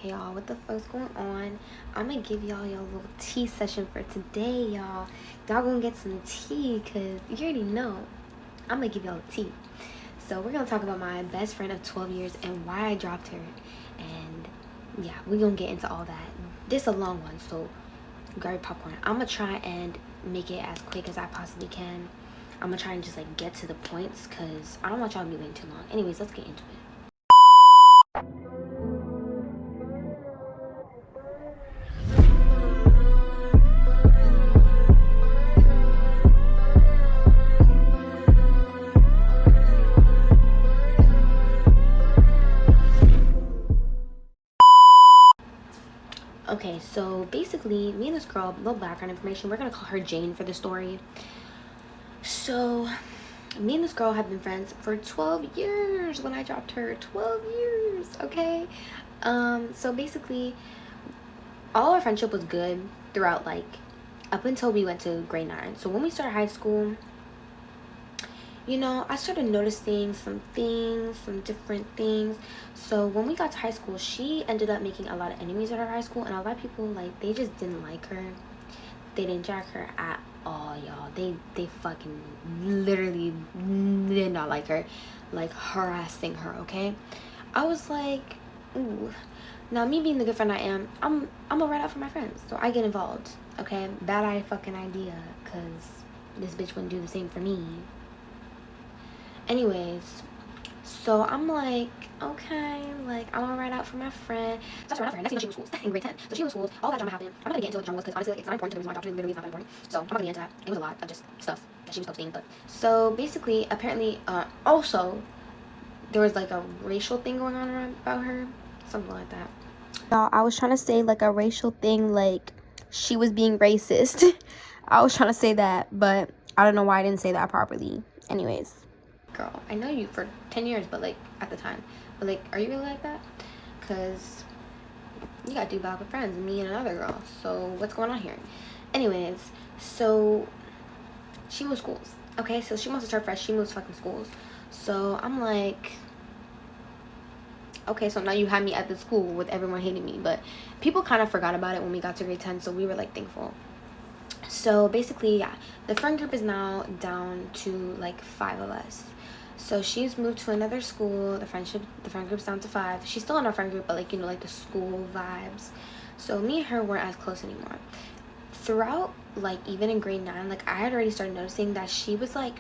Hey y'all, what the fuck's going on? I'm gonna give y'all your little tea session for today, y'all. Y'all gonna get some tea, cause you already know I'm gonna give y'all the tea. So we're gonna talk about my best friend of 12 years and why I dropped her. And yeah, we're gonna get into all that. This is a long one, so grab your popcorn. I'm gonna try and make it as quick as I possibly can. I'm gonna try and just like get to the points, cause I don't want y'all to be waiting too long. Anyways, let's get into it. Okay, so basically, me and this girl, little background information, we're gonna call her Jane for the story. So, me and this girl have been friends for 12 years when I dropped her. 12 years, okay? So basically, all our friendship was good throughout, like, up until we went to grade 9. So when we started high school, you know, I started noticing some things, some different things. So when we got to high school, she ended up making a lot of enemies at her high school, and a lot of people, like, they just didn't like her. They didn't jack her at all, y'all. They fucking literally did not like her, like harassing her. Okay, I was like, ooh. Now me being the good friend I am, I'm gonna write out for my friends, so I get involved. Okay, bad fucking idea, cause this bitch wouldn't do the same for me. Anyways, so I'm like, okay, like, I'm gonna write out for my friend. So I started writing out for her. Next thing you know, she was schools in grade 10. So she was schools, all that drama happened. I'm not gonna get into what the drama was, because honestly, like, it's not important to the reason why I dropped her. Literally, it's not that important. So I'm not gonna get into that. It was a lot of just stuff that she was posting. But so basically, apparently, also, there was like a racial thing going on about her. Something like that. I was trying to say like a racial thing, like she was being racist. I was trying to say that, but I don't know why I didn't say that properly. Anyways. Girl, I know you for 10 years, but like at the time, but like, are you really like that? Because you got 2 bad with friends, me and another girl. So what's going on here? Anyways, so she moves schools. Okay, so she wants to start fresh. She moves fucking schools. So I'm like, okay, so now you had me at the school with everyone hating me, but people kind of forgot about it when we got to grade 10, so we were like thankful. So basically, yeah, the friend group is now down to like 5 of us. So she's moved to another school. The friend group's down to 5. She's still in our friend group, but like, you know, like the school vibes. So me and her weren't as close anymore. Throughout, like, even in grade 9, like, I had already started noticing that she was like,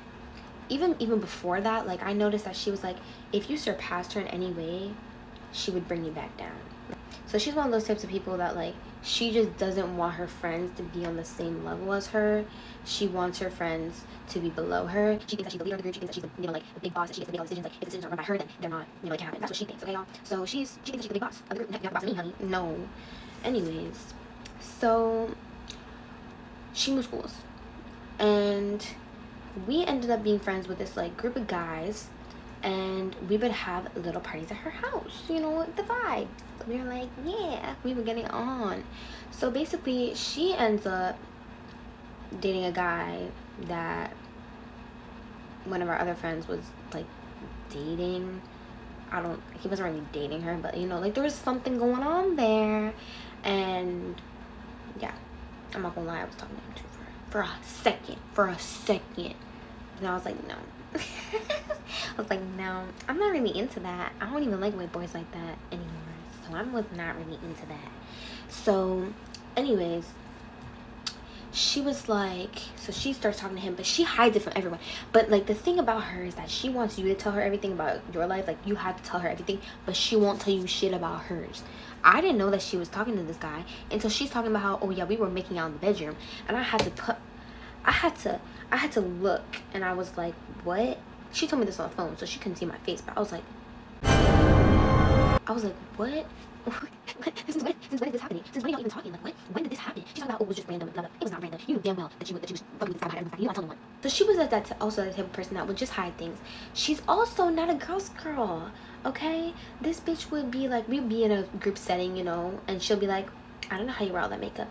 even before that, like, I noticed that she was like, if you surpassed her in any way, she would bring you back down. So she's one of those types of people that, like, she just doesn't want her friends to be on the same level as her. She wants her friends to be below her. She thinks that she's the leader of the group. She thinks that she's the, you know, like, the big boss, that she gets to make all the decisions. Like, if decisions are run by her, then they're not, you know, like, can't happen. That's what she thinks, okay, y'all? So she thinks that she's the big boss of the group. You're not the boss of me, honey. No. Anyways, so she moved schools. And we ended up being friends with this, like, group of guys. And we would have little parties at her house, you know, the vibes. We were like, yeah, we were getting on. So basically, she ends up dating a guy that one of our other friends was like dating. He wasn't really dating her, but you know, like, there was something going on there. And yeah, I'm not gonna lie, I was talking to him too for a second. And I was like, no. I was like, no, I'm not really into that. I don't even like white boys like that anymore. So I was not really into that. So anyways, she was like, so she starts talking to him, but she hides it from everyone. But like, the thing about her is that she wants you to tell her everything about your life. Like, you have to tell her everything, but she won't tell you shit about hers. I didn't know that she was talking to this guy until she's talking about how, oh yeah, we were making out in the bedroom, and I had to look, and I was like, what? She told me this on the phone, so she couldn't see my face, but I was like, what? Since when is this happening? Since when are y'all even talking? Like, what? When did this happen? She's talking about, oh, it was just random. Blah, blah. It was not random. You knew damn well that you was fucking with this guy behind everything. You don't tell no one. So she was also the type of person that would just hide things. She's also not a girl's girl, okay? This bitch would be like, we'd be in a group setting, you know, and she'll be like, I don't know how you wear all that makeup.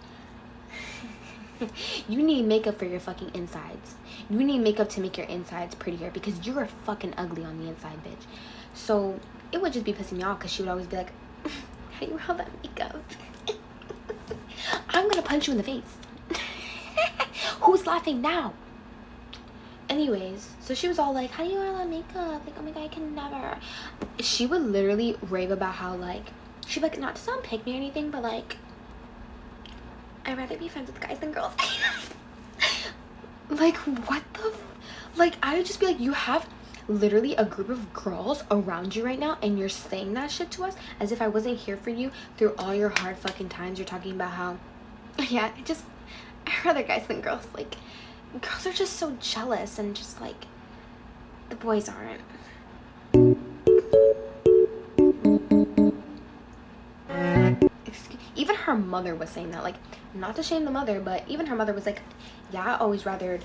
You need makeup for your fucking insides. You need makeup to make your insides prettier, because you're fucking ugly on the inside, bitch. So it would just be pissing me off, because she would always be like, how do you wear all that makeup? I'm gonna punch you in the face. Who's laughing now? Anyways, so she was all like, how do you wear all that makeup? Like, oh my god, I can never. She would literally rave about how, like, she'd be like, not to sound pick me or anything, but like, I'd rather be friends with guys than girls. Like, what the like, I would just be like, you have literally a group of girls around you right now and you're saying that shit to us as if I wasn't here for you through all your hard fucking times. You're talking about how, yeah, I'd rather guys than girls. Like, girls are just so jealous and just like, the boys aren't. Even her mother was saying that, like, not to shame the mother, but even her mother was like, yeah, I always rathered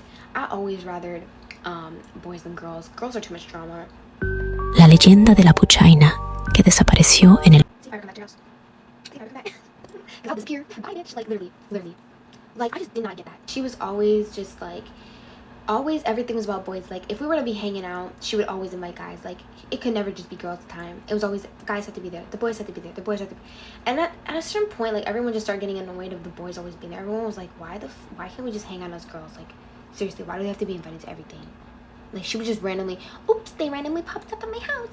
boys than girls. Girls are too much drama. La leyenda de la puchaina que desapareció en el... I'll disappear. Bye, bitch. Like, literally. Like, I just did not get that. She was always just like, always everything was about boys. Like, if we were to be hanging out, she would always invite guys. Like, it could never just be girls' time. It was always guys had to be there, the boys had to be there, the boys had to be. And at a certain point, like, everyone just started getting annoyed of the boys always being there. Everyone was like, why can't we just hang out as girls? Like, seriously, why do they have to be invited to everything? Like, she would just randomly, oops, they randomly popped up at my house.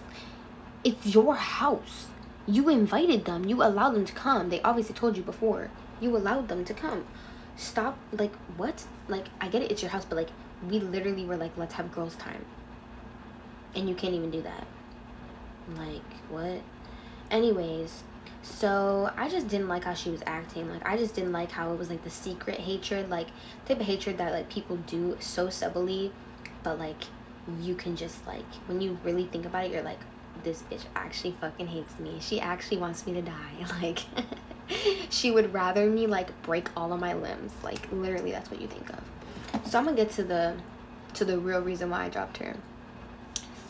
It's your house. You invited them. You allowed them to come. They obviously told you before. You allowed them to come. Stop. Like, what? Like, I get it, it's your house, but like, we literally were like, let's have girls' time. And you can't even do that. Like, what? Anyways, so I just didn't like how she was acting. Like, I just didn't like how it was like the secret hatred, like type of hatred that like people do so subtly, but like you can just like, when you really think about it, you're like, this bitch actually fucking hates me. She actually wants me to die. Like, she would rather me like break all of my limbs. Like, literally, that's what you think of. So I'm gonna get to the real reason why I dropped her.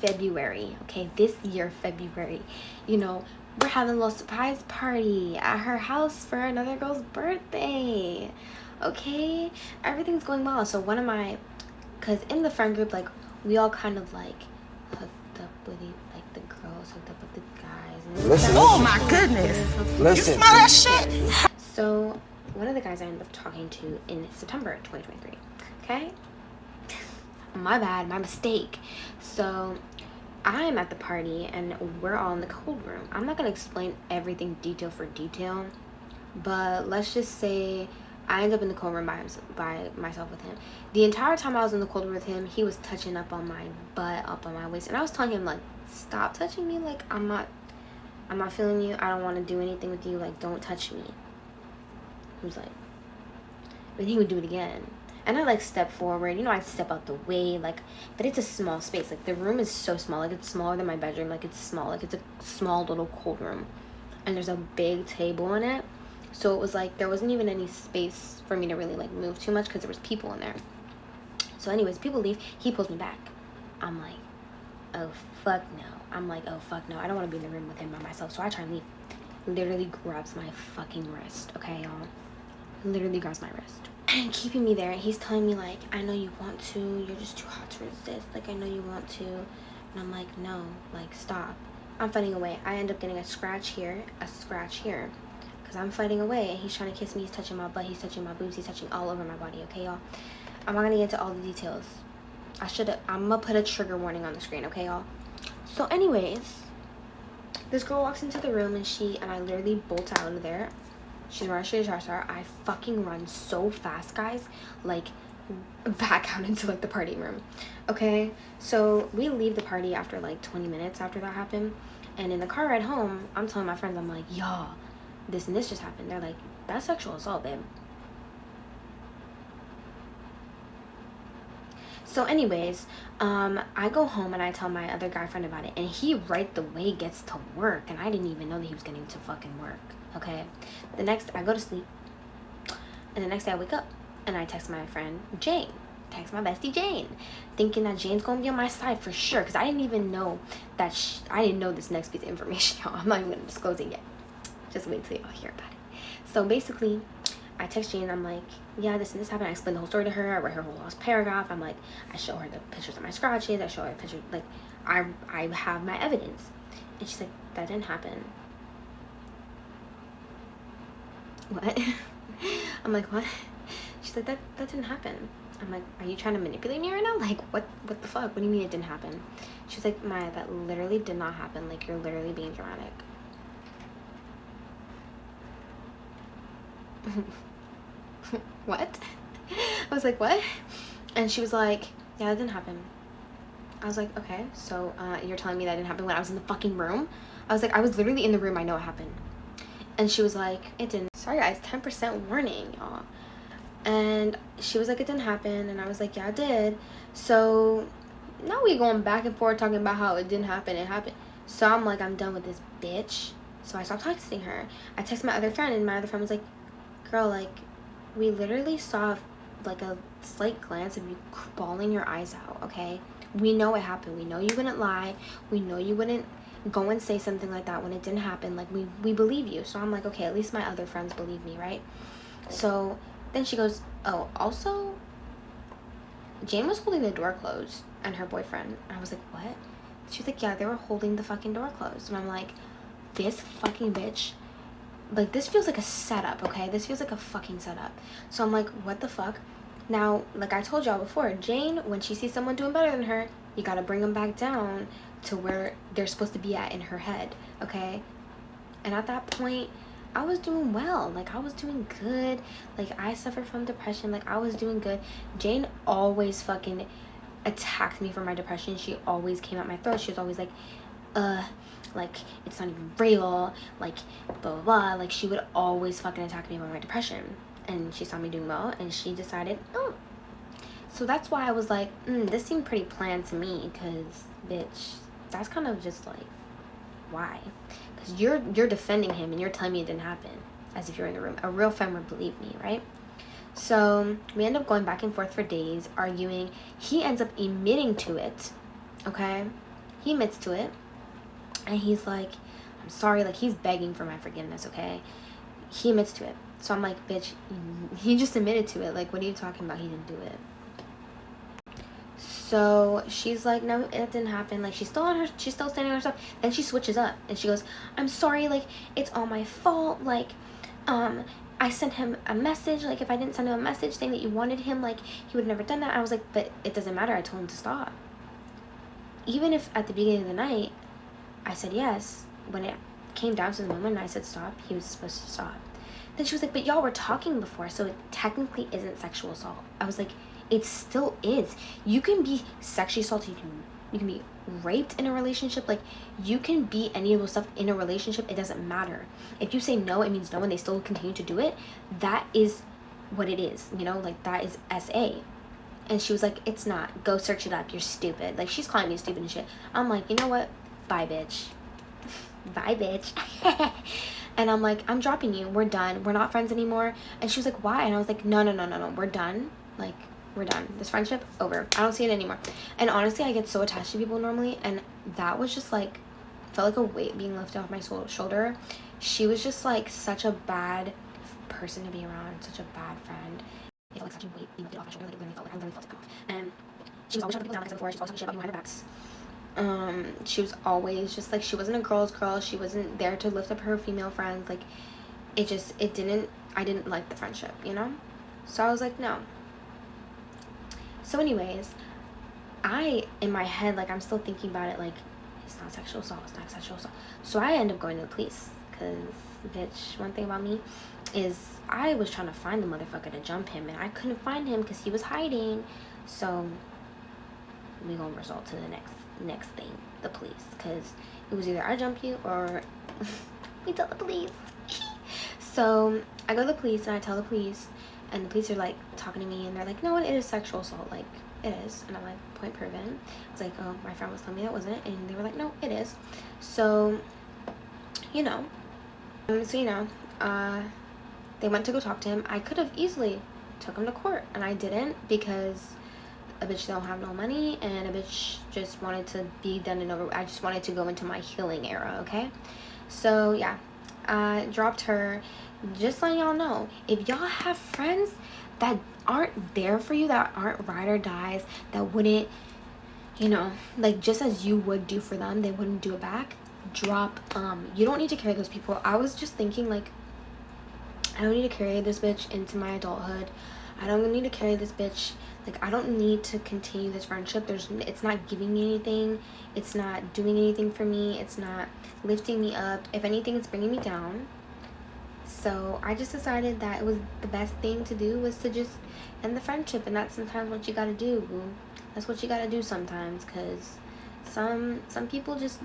February, okay, this year, February, you know, we're having a little surprise party at her house for another girl's birthday. Okay, everything's going well. So one of my, because in the friend group, like, we all kind of like hooked up with like the girls hooked up with the guys. And Listen. Oh my goodness. Listen. You smell that shit? So one of the guys I ended up talking to in September 2023. Okay, my bad, my mistake. So I'm at the party and we're all in the cold room. I'm not gonna explain everything detail for detail, but let's just say I ended up in the cold room by myself with him. The entire time I was in the cold room with him, he was touching up on my butt, up on my waist, and I was telling him, like, stop touching me. Like, I'm not feeling you. I don't want to do anything with you. Like, don't touch me. He was like, but he would do it again. And I like step forward, you know, I step out the way, like, but it's a small space. Like, the room is so small, like, it's smaller than my bedroom. Like, it's small, like, it's a small little cold room, and there's a big table in it. So it was like there wasn't even any space for me to really like move too much because there was people in there. So anyways, people leave. He pulls me back. I'm like, oh fuck no. I'm like, oh fuck no. I don't want to be in the room with him by myself. So I try and leave. Literally grabs my fucking wrist. Okay, y'all. Literally grabs my wrist. And keeping me there. He's telling me like, I know you want to. You're just too hot to resist. Like, I know you want to. And I'm like, no. Like, stop. I'm fighting away. I end up getting a scratch here. A scratch here. Because I'm fighting away and he's trying to kiss me. He's touching my butt. He's touching my boobs. He's touching all over my body. Okay, y'all? I'm not going to get into all the details. I'm going to put a trigger warning on the screen. Okay, y'all? So anyways, this girl walks into the room and I literally bolt out of there. She's running straight to her. I fucking run so fast, guys. Like, back out into like the party room. Okay? So we leave the party after like 20 minutes after that happened. And in the car ride home, I'm telling my friends, I'm like, y'all, this and this just happened. They're like, that's sexual assault, babe. So anyways, I go home and I tell my other guy friend about it, and he right the way gets to work, and I didn't even know that he was getting to fucking work. Okay, I go to sleep, and the next day I wake up and I text my friend Jane, text my bestie Jane, thinking that Jane's gonna be on my side for sure, because I didn't even know that I didn't know this next piece of information, y'all. I'm not even gonna disclose it yet. Just wait till y'all hear about it. So basically, I text Jane, I'm like, yeah, this and this happened. I explained the whole story to her. I read her whole last paragraph. I'm like, I show her the pictures of my scratches. I show her pictures, like, I have my evidence. And she's like, that didn't happen. what? I'm like, what? She's like, that didn't happen. I'm like, are you trying to manipulate me right now? Like, what the fuck? What do you mean it didn't happen? She's like, Maya, that literally did not happen. Like, you're literally being dramatic. What? I was like, what? And she was like, yeah, that didn't happen. I was like, okay, so you're telling me that didn't happen when I was in the fucking room? I was like, I was literally in the room. I know it happened. And she was like, it didn't. Sorry, guys, 10% warning, y'all. And she was like, it didn't happen. And I was like, yeah, it did. So now we going back and forth talking about how it didn't happen. It happened. So I'm like, I'm done with this bitch. So I stopped texting her. I texted my other friend, and my other friend was like, girl, like, we literally saw like a slight glance of you bawling your eyes out, okay? We know it happened. We know you wouldn't lie. We know you wouldn't go and say something like that when it didn't happen. Like, we believe you. So I'm like, okay, at least my other friends believe me, right? So then she goes, oh, also, Jane was holding the door closed and her boyfriend. And I was like, what? She was like, yeah, they were holding the fucking door closed. And I'm like, this fucking bitch. Like, this feels like a setup, okay? This feels like a fucking setup. So I'm like, what the fuck? Now, like I told y'all before, Jane, when she sees someone doing better than her, you gotta bring them back down to where they're supposed to be at in her head, okay? And at that point, I was doing well. Like, I was doing good. Like, I suffered from depression. Like, I was doing good. Jane always fucking attacked me for my depression. She always came at my throat. She was always like, like, it's not even real, like, blah, blah, blah. Like, she would always fucking attack me about my depression. And she saw me doing well, and she decided, oh. So that's why I was like, this seemed pretty planned to me, because, bitch, that's kind of just, like, why? Because you're defending him, and you're telling me it didn't happen, as if you're in the room. A real friend would believe me, right? So we end up going back and forth for days, arguing. He ends up admitting to it, okay? He admits to it. And he's like, I'm sorry. Like, he's begging for my forgiveness, okay? He admits to it. So I'm like, bitch, he just admitted to it. Like, what are you talking about? He didn't do it. So she's like, no, it didn't happen. Like, she's still standing on her stuff. Then she switches up and she goes, I'm sorry. Like, it's all my fault. Like, I sent him a message. Like, if I didn't send him a message saying that you wanted him, like, he would have never done that. I was like, but it doesn't matter. I told him to stop. Even if at the beginning of the night, I said yes, when it came down to the moment and I said stop, he was supposed to stop. Then she was like, but y'all were talking before, so it technically isn't sexual assault. I was like, it still is. You can be sexually assaulted, you can be raped in a relationship, like, you can be any of those stuff in a relationship. It doesn't matter. If you say no, it means no, and they still continue to do it. That is what it is, you know, like, that is SA. And she was like, it's not. Go search it up. You're stupid. Like, she's calling me stupid and shit. I'm like, you know what? Bye, bitch. Bye, bitch. And I'm like, I'm dropping you. We're done. We're not friends anymore. And she was like, why? And I was like, no. We're done. Like, we're done. This friendship, over. I don't see it anymore. And honestly, I get so attached to people normally. And that was just like, felt like a weight being lifted off my shoulder. She was just like such a bad person to be around. Such a bad friend. It felt like such a weight being lifted off my shoulder. Like, it literally felt like I literally felt it come off. And she was always shutting people down, like I said before. She was always talking shit about me behind their backs. She was always just like, she wasn't a girl's girl. She wasn't there to lift up her female friends. Like, I didn't like the friendship, you know? So I was like, no. So anyways, in my head, like, I'm still thinking about it, like, it's not sexual assault. So I end up going to the police, because, bitch, one thing about me is I was trying to find the motherfucker to jump him, and I couldn't find him because he was hiding. So we gonna resort to the next thing, the police, because it was either I jump you or we tell the police. So I go to the police and I tell the police, and the police are like talking to me, and they're like, no, it is sexual assault, like, it is. And I'm like, point proven. It's like, oh, my friend was telling me that wasn't, and they were like, no, it is. So they went to go talk to him. I could have easily took him to court, and I didn't, because a bitch don't have no money, and a bitch just wanted to be done and over. I just wanted to go into my healing era, okay? So yeah, I dropped her. Just letting y'all know, if y'all have friends that aren't there for you, that aren't ride or dies, that wouldn't, like, just as you would do for them, they wouldn't do it back, drop. You don't need to carry those people. I was just thinking, like, I don't need to carry this bitch into my adulthood. I don't need to carry this bitch. Like, I don't need to continue this friendship. It's not giving me anything. It's not doing anything for me. It's not lifting me up. If anything, it's bringing me down. So I just decided that it was the best thing to do was to just end the friendship. And that's sometimes what you gotta do, boo. That's what you gotta do sometimes, because some people just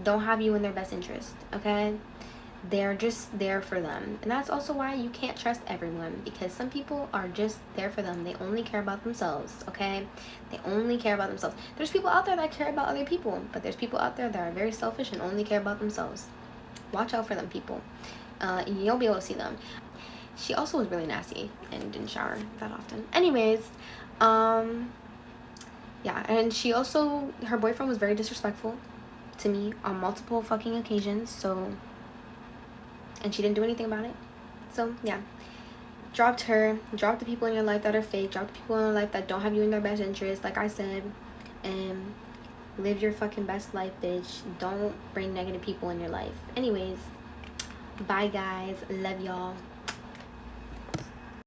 don't have you in their best interest, okay? They're just there for them. And that's also why you can't trust everyone, because some people are just there for them. They only care about themselves, okay? They only care about themselves. There's people out there that care about other people, but there's people out there that are very selfish and only care about themselves. Watch out for them, people. And you'll be able to see them. She also was really nasty and didn't shower that often. Anyways, yeah, and she also, her boyfriend was very disrespectful to me on multiple fucking occasions, so, and she didn't do anything about it. So yeah, dropped her, dropped the people in your life that are fake, dropped the people in your life that don't have you in their best interest, like I said, and live your fucking best life, bitch. Don't bring negative people in your life. Anyways, bye guys, love y'all.